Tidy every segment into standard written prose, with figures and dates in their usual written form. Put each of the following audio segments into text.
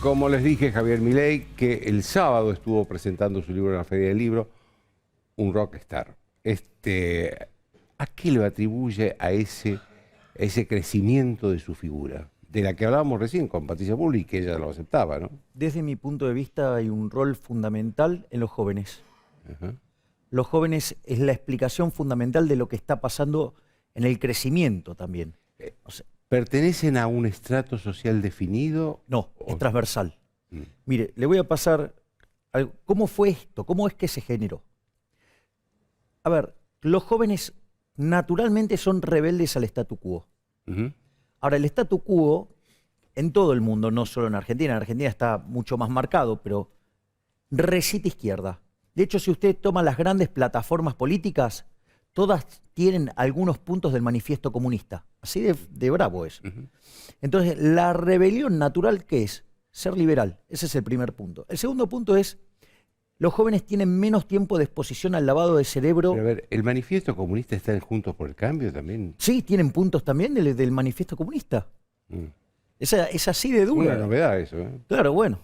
Como les dije, Javier Milei, que el sábado estuvo presentando su libro en la Feria del Libro, un rockstar. ¿A qué le atribuye a ese crecimiento de su figura? De la que hablábamos recién con Patricia Bullrich, que ella lo aceptaba, ¿no? Desde mi punto de vista hay un rol fundamental en los jóvenes. Ajá. Los jóvenes es la explicación fundamental de lo que está pasando en el crecimiento también. O sea, ¿Pertenecen a un estrato social definido? no, es transversal. Mm. Mire, le voy a pasar algo. ¿Cómo fue esto? ¿Cómo es que se generó? A ver, los jóvenes naturalmente son rebeldes al statu quo. Ujú. Ahora, el statu quo en todo el mundo, no solo en Argentina está mucho más marcado, pero recita izquierda. De hecho, si usted toma las grandes plataformas políticas, todas tienen algunos puntos del manifiesto comunista. Así de bravo es. Ujú. Entonces, la rebelión natural, ¿qué es? Ser liberal. Ese es el primer punto. El segundo punto es, los jóvenes tienen menos tiempo de exposición al lavado de cerebro. Pero a ver, ¿el manifiesto comunista está en Juntos por el Cambio también? Sí, tienen puntos también del manifiesto comunista. Mm. Es así de dura. Una novedad eso, ¿eh? Claro, bueno.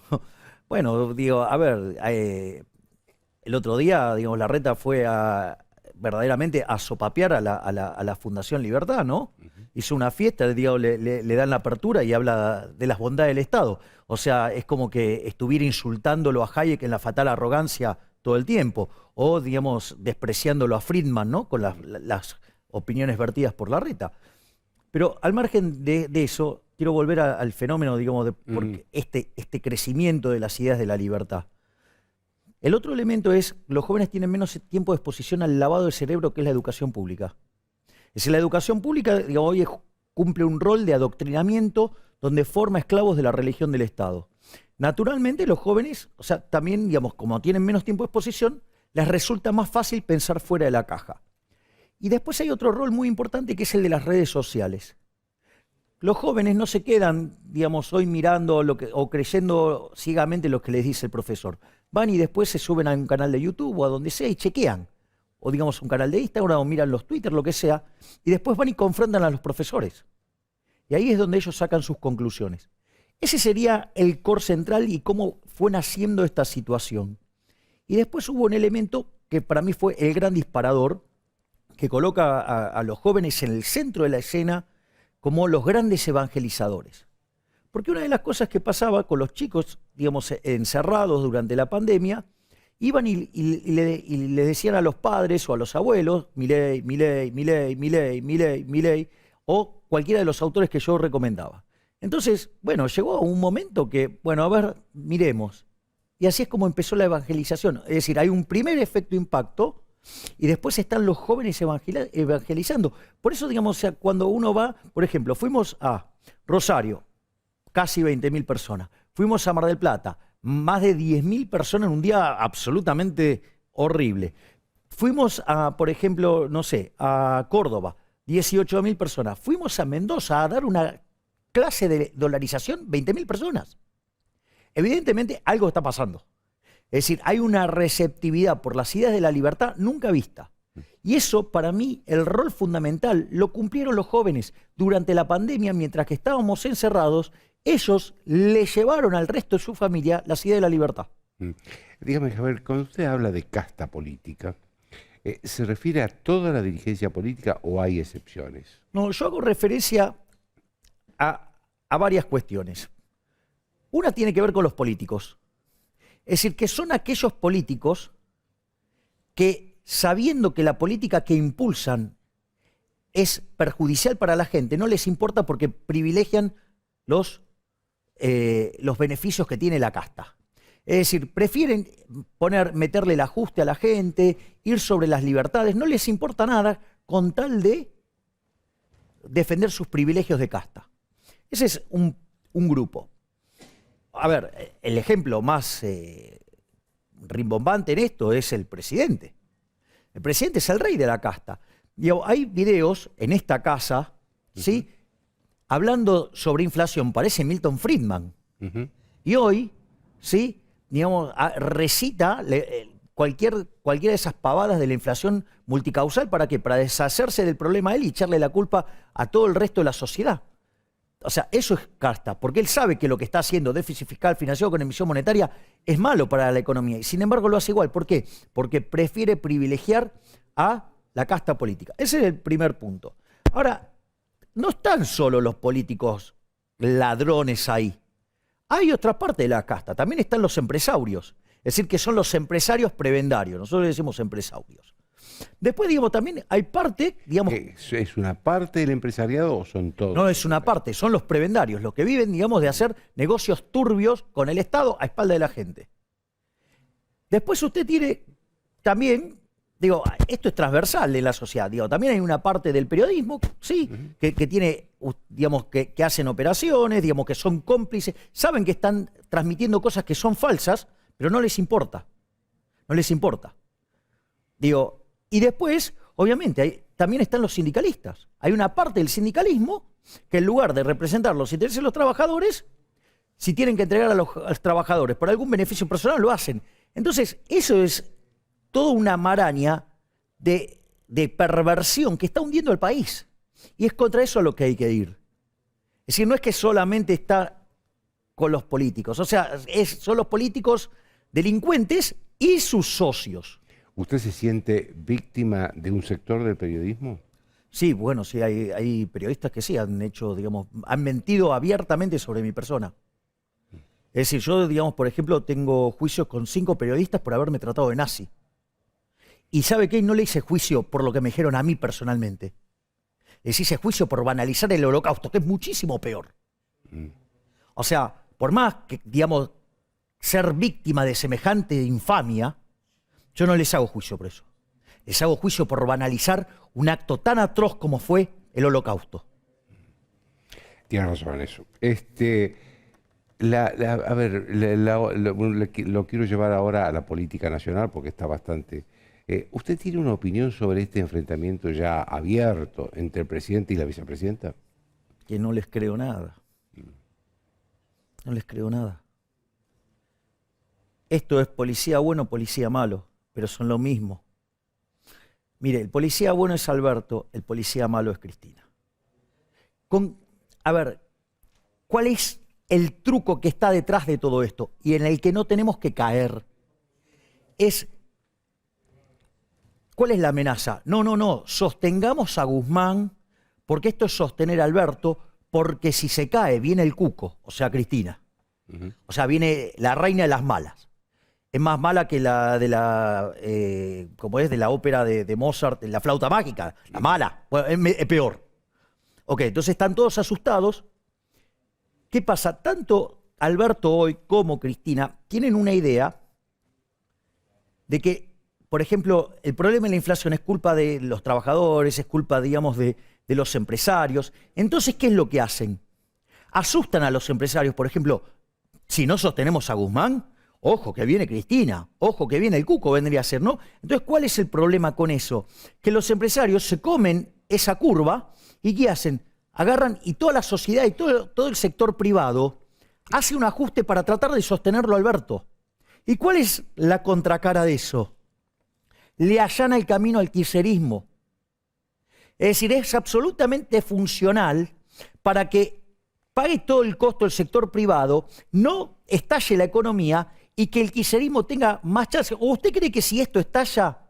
Bueno, digo, a ver, el otro día, digamos, Larreta fue verdaderamente a sopapear a la Fundación Libertad, ¿no? Hizo una fiesta, digo, le dan la apertura y habla de las bondades del Estado. O sea, es como que estuviera insultándolo a Hayek en la fatal arrogancia todo el tiempo. O, digamos, despreciándolo a Friedman, ¿no? Con las opiniones vertidas por Larreta. Pero al margen de eso, quiero volver al fenómeno, digamos, porque este crecimiento de las ideas de la libertad. El otro elemento es, los jóvenes tienen menos tiempo de exposición al lavado de cerebro, que es la educación pública. Es decir, la educación pública, digamos, hoy cumple un rol de adoctrinamiento donde forma esclavos de la religión del Estado. Naturalmente, los jóvenes, o sea, también, digamos, como tienen menos tiempo de exposición, les resulta más fácil pensar fuera de la caja. Y después hay otro rol muy importante que es el de las redes sociales. Los jóvenes no se quedan, digamos, hoy mirando o creyendo ciegamente lo que les dice el profesor. Van y después se suben a un canal de YouTube o a donde sea y chequean. O digamos un canal de Instagram o miran los Twitter, lo que sea. Y después van y confrontan a los profesores. Y ahí es donde ellos sacan sus conclusiones. Ese sería el core central y cómo fue naciendo esta situación. Y después hubo un elemento que para mí fue el gran disparador, que coloca a los jóvenes en el centro de la escena como los grandes evangelizadores. Porque una de las cosas que pasaba con los chicos, digamos, encerrados durante la pandemia, iban y le decían a los padres o a los abuelos, Milei, Milei, Milei, Milei, Milei, Milei, o cualquiera de los autores que yo recomendaba. Entonces, bueno, llegó un momento que, bueno, a ver, miremos. Y así es como empezó la evangelización. Es decir, hay un primer efecto impacto, y después están los jóvenes evangelizando. Por eso, digamos, o sea, cuando uno va, por ejemplo, fuimos a Rosario, casi 20.000 personas. Fuimos a Mar del Plata, más de 10.000 personas en un día absolutamente horrible. Fuimos a, por ejemplo, no sé, a Córdoba, 18.000 personas. Fuimos a Mendoza a dar una clase de dolarización, 20.000 personas. Evidentemente, algo está pasando. Es decir, hay una receptividad por las ideas de la libertad nunca vista. Y eso, para mí, el rol fundamental lo cumplieron los jóvenes. Durante la pandemia, mientras que estábamos encerrados, ellos le llevaron al resto de su familia las ideas de la libertad. Dígame, Javier, cuando usted habla de casta política, ¿se refiere a toda la dirigencia política o hay excepciones? No, yo hago referencia a varias cuestiones. Una tiene que ver con los políticos. Es decir, que son aquellos políticos que, sabiendo que la política que impulsan es perjudicial para la gente, no les importa porque privilegian los beneficios que tiene la casta. Es decir, prefieren meterle el ajuste a la gente, ir sobre las libertades, no les importa nada con tal de defender sus privilegios de casta. Ese es un grupo. A ver, el ejemplo más rimbombante en esto es el presidente. El presidente es el rey de la casta. Digo, hay videos en esta casa, ¿sí? Hablando sobre inflación, parece Milton Friedman. Y hoy, ¿sí? Digamos, recita cualquiera de esas pavadas de la inflación multicausal. ¿Para qué? Para deshacerse del problema de él y echarle la culpa a todo el resto de la sociedad. O sea, eso es casta, porque él sabe que lo que está haciendo, déficit fiscal financiado con emisión monetaria, es malo para la economía. Y sin embargo lo hace igual. ¿Por qué? Porque prefiere privilegiar a la casta política. Ese es el primer punto. Ahora, no están solo los políticos ladrones ahí. Hay otra parte de la casta. También están los empresarios. Es decir, que son los empresarios prebendarios. Nosotros le decimos empresarios. Después, digamos, también hay parte, digamos... ¿Es una parte del empresariado o son todos? No es una parte, son los prebendarios, los que viven, digamos, de hacer negocios turbios con el Estado a espalda de la gente. Después usted tiene también, digo, esto es transversal en la sociedad, digo, también hay una parte del periodismo, sí, que tiene, digamos, que hacen operaciones, digamos, que son cómplices, saben que están transmitiendo cosas que son falsas, pero no les importa, no les importa. Digo, y después, obviamente, también están los sindicalistas. Hay una parte del sindicalismo que en lugar de representar los intereses de los trabajadores, si tienen que entregar a los trabajadores por algún beneficio personal, lo hacen. Entonces, eso es toda una maraña de perversión que está hundiendo el país. Y es contra eso a lo que hay que ir. Es decir, no es que solamente está con los políticos. O sea, son los políticos delincuentes y sus socios. ¿Usted se siente víctima de un sector del periodismo? Sí, bueno, sí, hay periodistas que sí han hecho, digamos, han mentido abiertamente sobre mi persona. Es decir, yo, digamos, por ejemplo, tengo juicios con 5 periodistas por haberme tratado de nazi. Y ¿sabe qué? No le hice juicio por lo que me dijeron a mí personalmente. Les hice juicio por banalizar el Holocausto, que es muchísimo peor. O sea, por más que, digamos, ser víctima de semejante infamia, yo no les hago juicio por eso. Les hago juicio por banalizar un acto tan atroz como fue el Holocausto. Tiene razón en eso. A ver, lo quiero llevar ahora a la política nacional porque está bastante... ¿Usted tiene una opinión sobre este enfrentamiento ya abierto entre el presidente y la vicepresidenta? Que no les creo nada. No les creo nada. Esto es policía bueno, policía malo, pero son lo mismo. Mire, el policía bueno es Alberto, el policía malo es Cristina. A ver, ¿cuál es el truco que está detrás de todo esto y en el que no tenemos que caer? ¿Cuál es la amenaza? No, sostengamos a Guzmán, porque esto es sostener a Alberto, porque si se cae viene el cuco, o sea, Cristina. O sea, viene la reina de las malas. Es más mala que la de la, como es de la ópera de Mozart, la flauta mágica, la mala, bueno, es peor. Ok, entonces están todos asustados. ¿Qué pasa? Tanto Alberto hoy como Cristina tienen una idea de que, por ejemplo, el problema de la inflación es culpa de los trabajadores, es culpa, digamos, de los empresarios. Entonces, ¿qué es lo que hacen? Asustan a los empresarios, por ejemplo, si no sostenemos a Guzmán, ojo que viene Cristina, ojo que viene el cuco, vendría a ser, ¿no? Entonces, ¿cuál es el problema con eso? Que los empresarios se comen esa curva y ¿qué hacen? Agarran y toda la sociedad y todo el sector privado hace un ajuste para tratar de sostenerlo a Alberto. ¿Y cuál es la contracara de eso? Le allana el camino al kirchnerismo. Es decir, es absolutamente funcional para que pague todo el costo del sector privado, no estalle la economía y que el kirchnerismo tenga más chance. ¿O usted cree que si esto estalla,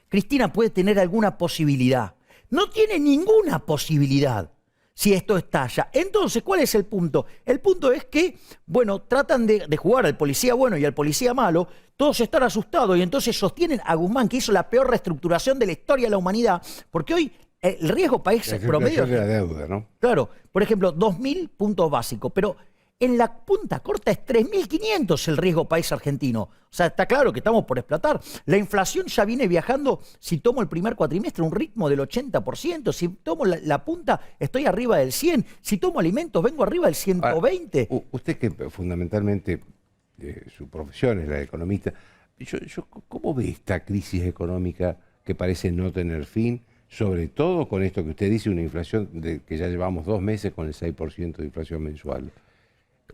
Cristina puede tener alguna posibilidad? No tiene ninguna posibilidad si esto estalla. Entonces, ¿cuál es el punto? El punto es que, bueno, tratan de jugar al policía bueno y al policía malo, todos están asustados y entonces sostienen a Guzmán, que hizo la peor reestructuración de la historia de la humanidad, porque hoy el riesgo país promedio... de la deuda, ¿no? Claro, por ejemplo, 2.000 puntos básicos, pero en la punta corta es 3.500 el riesgo país argentino. O sea, está claro que estamos por explotar. La inflación ya viene viajando, si tomo el primer cuatrimestre, un ritmo del 80%. Si tomo la punta, estoy arriba del 100%. Si tomo alimentos, vengo arriba del 120%. Usted que fundamentalmente su profesión es la de economista, ¿cómo ve esta crisis económica que parece no tener fin? Sobre todo con esto que usted dice, una inflación que ya llevamos 2 meses con el 6% de inflación mensual.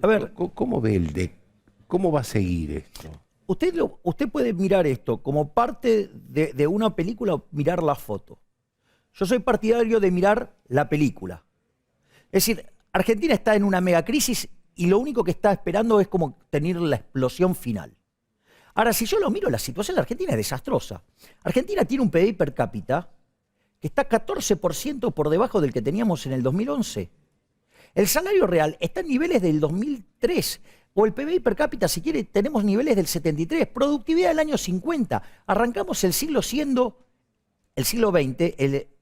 A ver, ¿cómo ve cómo va a seguir esto? Usted puede mirar esto como parte de una película o mirar la foto. Yo soy partidario de mirar la película. Es decir, Argentina está en una megacrisis y lo único que está esperando es como tener la explosión final. Ahora, si yo lo miro, la situación de Argentina es desastrosa. Argentina tiene un PBI per cápita que está 14% por debajo del que teníamos en el 2011. El salario real está en niveles del 2003, o el PBI per cápita, si quiere, tenemos niveles del 73, productividad del año 50. Arrancamos el siglo XX,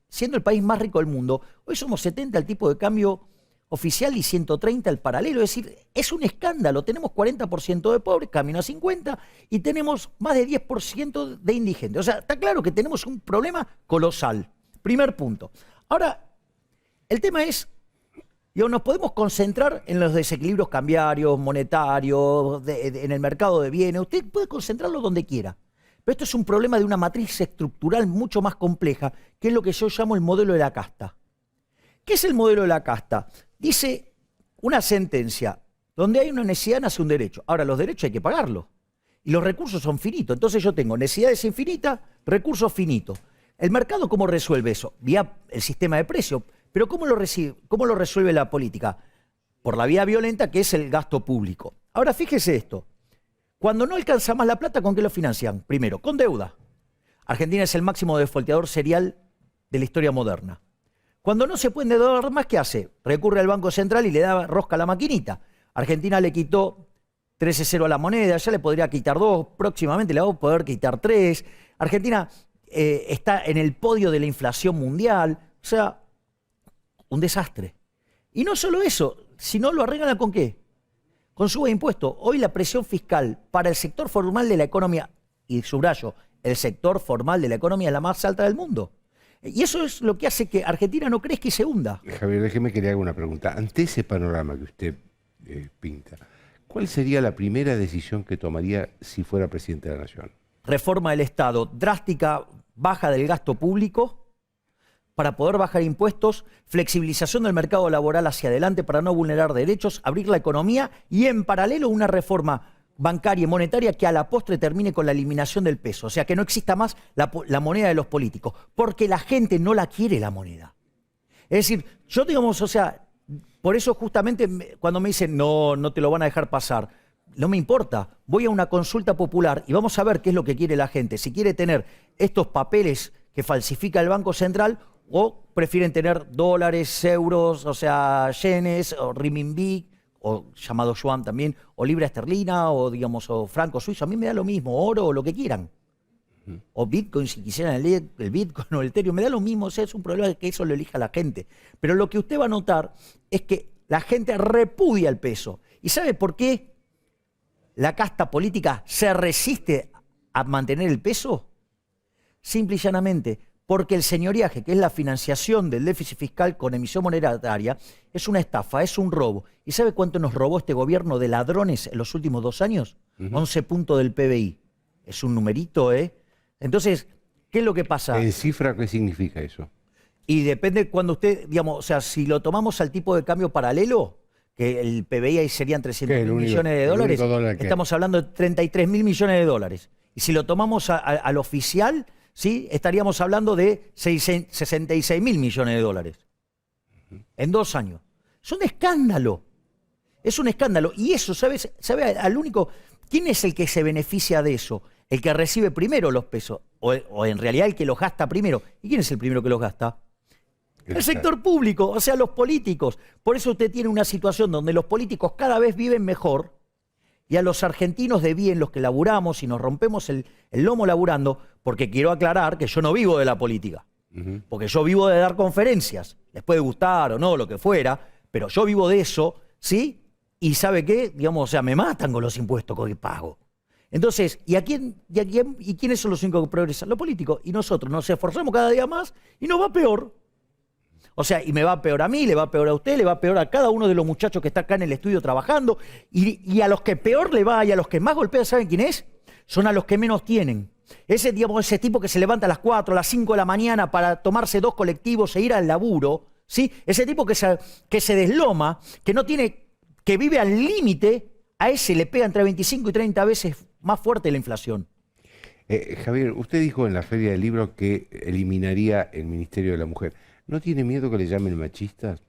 siendo el país más rico del mundo. Hoy somos 70 el tipo de cambio oficial y 130 el paralelo. Es decir, es un escándalo. Tenemos 40% de pobres, camino a 50, y tenemos más de 10% de indigentes. O sea, está claro que tenemos un problema colosal. Primer punto. Ahora, el tema es, nos podemos concentrar en los desequilibrios cambiarios, monetarios, en el mercado de bienes. Usted puede concentrarlo donde quiera. Pero esto es un problema de una matriz estructural mucho más compleja, que es lo que yo llamo el modelo de la casta. ¿Qué es el modelo de la casta? Dice una sentencia, donde hay una necesidad nace un derecho. Ahora, los derechos hay que pagarlos. Y los recursos son finitos. Entonces yo tengo necesidades infinitas, recursos finitos. ¿El mercado cómo resuelve eso? Vía el sistema de precios. Pero ¿cómo lo resuelve la política? Por la vía violenta, que es el gasto público. Ahora, fíjese esto. Cuando no alcanza más la plata, ¿con qué lo financian? Primero, con deuda. Argentina es el máximo defaulteador serial de la historia moderna. Cuando no se puede endeudar más, ¿qué hace? Recurre al Banco Central y le da rosca a la maquinita. Argentina le quitó 13-0 a la moneda, ya le podría quitar 2, próximamente le va a poder quitar 3. Argentina está en el podio de la inflación mundial. O sea, un desastre. Y no solo eso, sino lo arreglan ¿con qué? Con suba de impuestos. Hoy la presión fiscal para el sector formal de la economía, y subrayo, el sector formal de la economía es la más alta del mundo. Y eso es lo que hace que Argentina no crezca y se hunda. Javier, déjeme que le haga una pregunta. Ante ese panorama que usted pinta, ¿cuál sería la primera decisión que tomaría si fuera presidente de la Nación? Reforma del Estado, drástica baja del gasto público para poder bajar impuestos, flexibilización del mercado laboral hacia adelante para no vulnerar derechos, abrir la economía y en paralelo una reforma bancaria y monetaria que a la postre termine con la eliminación del peso. O sea, que no exista más la moneda de los políticos, porque la gente no la quiere la moneda. Es decir, yo digamos, o sea, por eso justamente cuando me dicen no te lo van a dejar pasar, no me importa, voy a una consulta popular y vamos a ver qué es lo que quiere la gente. Si quiere tener estos papeles que falsifica el Banco Central o prefieren tener dólares, euros, o sea, yenes o renminbi, o llamado yuan también, o libra esterlina, o digamos, o franco suizo, a mí me da lo mismo, oro o lo que quieran. O Bitcoin, si quisieran el Bitcoin o el Ethereum, me da lo mismo, o sea, es un problema que eso lo elija la gente. Pero lo que usted va a notar es que la gente repudia el peso. ¿Y sabe por qué la casta política se resiste a mantener el peso? Simple y llanamente, porque el señoriaje, que es la financiación del déficit fiscal con emisión monetaria, es una estafa, es un robo. ¿Y sabe cuánto nos robó este gobierno de ladrones en los últimos 2 años? 11 puntos del PBI. Es un numerito, ¿eh? Entonces, ¿qué es lo que pasa? ¿En cifra qué significa eso? Y depende cuando usted, digamos, o sea, si lo tomamos al tipo de cambio paralelo, que el PBI ahí serían 300.000 millones de dólares, estamos hablando de 33.000 millones de dólares. Y si lo tomamos al oficial, ¿sí? Estaríamos hablando de 66.000 millones de dólares. En 2 años. Es un escándalo. Es un escándalo. Y eso, ¿sabe al único? ¿Quién es el que se beneficia de eso? El que recibe primero los pesos. O en realidad el que los gasta primero. ¿Y quién es el primero que los gasta? El sector público, o sea, los políticos. Por eso usted tiene una situación donde los políticos cada vez viven mejor y a los argentinos de bien, los que laburamos y nos rompemos el lomo laburando, porque quiero aclarar que yo no vivo de la política, porque yo vivo de dar conferencias, les puede gustar o no, lo que fuera, pero yo vivo de eso, ¿sí? Y ¿sabe qué? Digamos, o sea, me matan con los impuestos que pago. Entonces, ¿y quiénes son los únicos que progresan? Los políticos. Y nosotros nos esforzamos cada día más y nos va peor. O sea, y me va peor a mí, le va peor a usted, le va peor a cada uno de los muchachos que está acá en el estudio trabajando. Y a los que peor le va y a los que más golpea, ¿saben quién es? Son a los que menos tienen. Ese tipo que se levanta a las 4, a las 5 de la mañana para tomarse 2 colectivos e ir al laburo, ¿sí? Ese tipo que se desloma, que no tiene, que vive al límite, a ese le pega entre 25 y 30 veces más fuerte la inflación. Javier, usted dijo en la Feria del Libro que eliminaría el Ministerio de la Mujer. ¿No tiene miedo que le llamen machistas?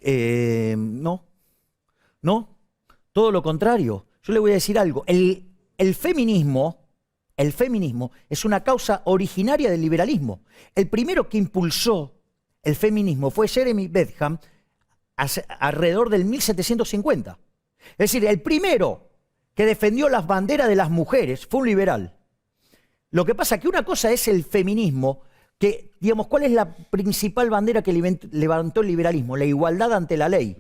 No, no, todo lo contrario. Yo le voy a decir algo. El feminismo es una causa originaria del liberalismo. El primero que impulsó el feminismo fue Jeremy Bentham alrededor del 1750. Es decir, el primero que defendió las banderas de las mujeres fue un liberal. Lo que pasa es que una cosa es el feminismo, que, digamos, ¿cuál es la principal bandera que levantó el liberalismo? La igualdad ante la ley.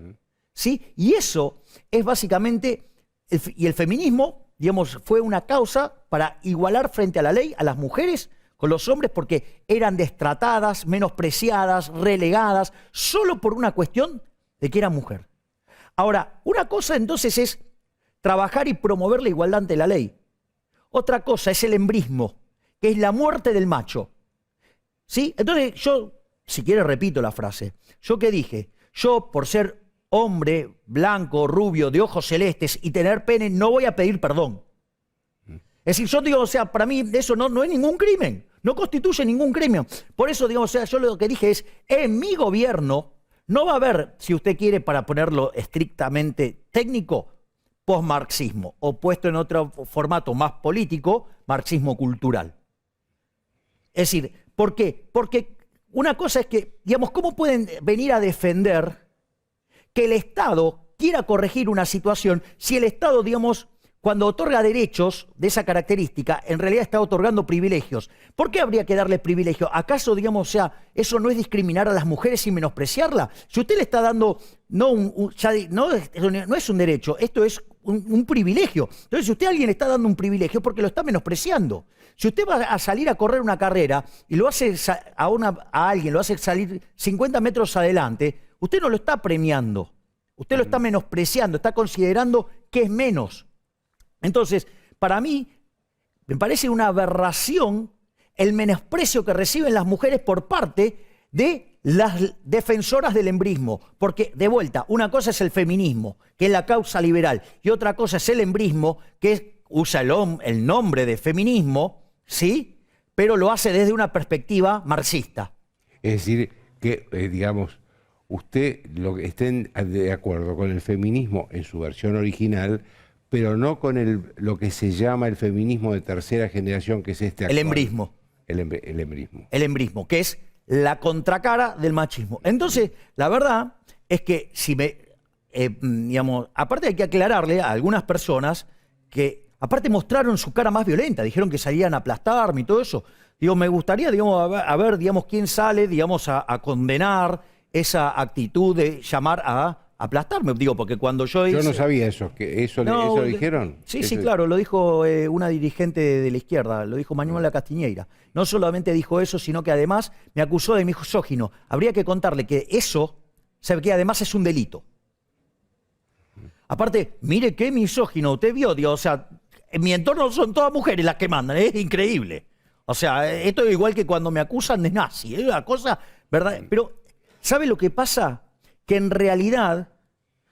¿Sí? Y eso es básicamente, y el feminismo, digamos, fue una causa para igualar frente a la ley a las mujeres con los hombres porque eran destratadas, menospreciadas, relegadas, solo por una cuestión de que era mujer. Ahora, una cosa entonces es trabajar y promover la igualdad ante la ley. Otra cosa es el embrismo, que es la muerte del macho. ¿Sí? Entonces yo, si quiere repito la frase, ¿yo qué dije? Yo, por ser hombre, blanco, rubio, de ojos celestes y tener pene, no voy a pedir perdón. Es decir, yo digo, o sea, para mí eso no es ningún crimen, no constituye ningún crimen. Por eso, digo, o sea, yo lo que dije es, en mi gobierno no va a haber, si usted quiere, para ponerlo estrictamente técnico, posmarxismo, o puesto en otro formato más político, marxismo cultural. Es decir, ¿por qué? Porque una cosa es que, digamos, ¿cómo pueden venir a defender que el Estado quiera corregir una situación si el Estado, digamos, cuando otorga derechos de esa característica, en realidad está otorgando privilegios? ¿Por qué habría que darle privilegio? ¿Acaso, digamos, o sea, eso no es discriminar a las mujeres y menospreciarla? Si usted le está dando, no es un derecho, esto es un privilegio. Entonces, si usted a alguien le está dando un privilegio, es porque lo está menospreciando. Si usted va a salir a correr una carrera y lo hace a alguien, lo hace salir 50 metros adelante, usted no lo está premiando, usted lo está menospreciando, está considerando que es menos. Entonces, para mí, me parece una aberración el menosprecio que reciben las mujeres por parte de las defensoras del embrismo. Porque, de vuelta, una cosa es el feminismo, que es la causa liberal, y otra cosa es el embrismo, que usa el nombre de feminismo, ¿sí? Pero lo hace desde una perspectiva marxista. Es decir, que, digamos, usted estén de acuerdo con el feminismo en su versión original, pero no con lo que se llama el feminismo de tercera generación, que es este actual. El embrismo. El embrismo. El embrismo, que es la contracara del machismo. Entonces, la verdad es que si digamos, aparte hay que aclararle a algunas personas que, aparte mostraron su cara más violenta, dijeron que salían a aplastarme y todo eso. Digo, me gustaría, digamos, a ver, digamos, quién sale, digamos, a condenar esa actitud de llamar a aplastarme, digo, porque cuando yo hice... Yo no sabía eso, ¿eso lo dijeron? Sí, sí, claro, lo dijo una dirigente de la izquierda, lo dijo Manuela Castiñeira. No solamente dijo eso, sino que además me acusó de misógino. Habría que contarle que eso, sabe que además es un delito. Aparte, mire qué misógino, usted vio, digo, o sea, en mi entorno son todas mujeres las que mandan, es increíble. O sea, esto es igual que cuando me acusan de nazi, es una cosa, ¿verdad? Pero, ¿sabe lo que pasa? Que en realidad,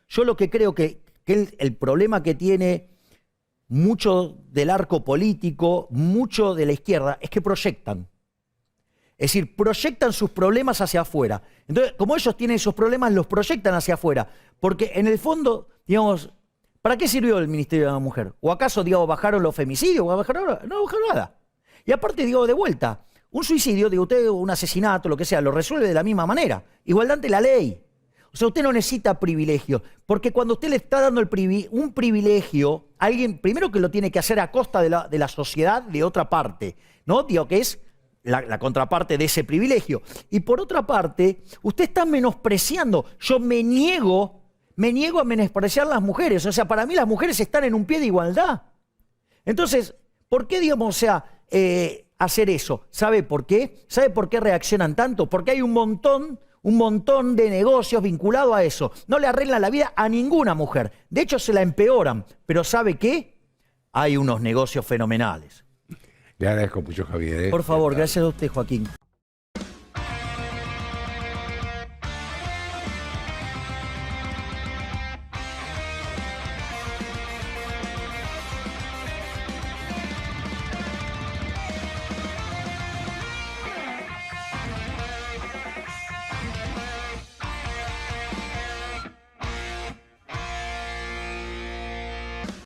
yo lo que creo que el problema que tiene mucho del arco político, mucho de la izquierda, es que proyectan. Es decir, proyectan sus problemas hacia afuera. Entonces, como ellos tienen esos problemas, los proyectan hacia afuera. Porque en el fondo, digamos, ¿para qué sirvió el Ministerio de la Mujer? ¿O acaso, digamos, bajaron los femicidios? No bajaron nada. Y aparte, digo, de vuelta, un suicidio, digo, usted, un asesinato, lo que sea, lo resuelve de la misma manera. Igualdad ante la ley. O sea, usted no necesita privilegio, porque cuando usted le está dando un privilegio a alguien, primero que lo tiene que hacer a costa de la sociedad de otra parte, ¿no? Digo, que es la contraparte de ese privilegio. Y por otra parte, usted está menospreciando. Yo me niego a menospreciar a las mujeres. O sea, para mí las mujeres están en un pie de igualdad. Entonces, ¿por qué, digamos, o sea, hacer eso? ¿Sabe por qué? ¿Sabe por qué reaccionan tanto? Porque hay un montón de negocios vinculados a eso. No le arreglan la vida a ninguna mujer. De hecho, se la empeoran. Pero ¿sabe qué? Hay unos negocios fenomenales. Le agradezco mucho, Javier. Por favor, gracias a usted, Joaquín.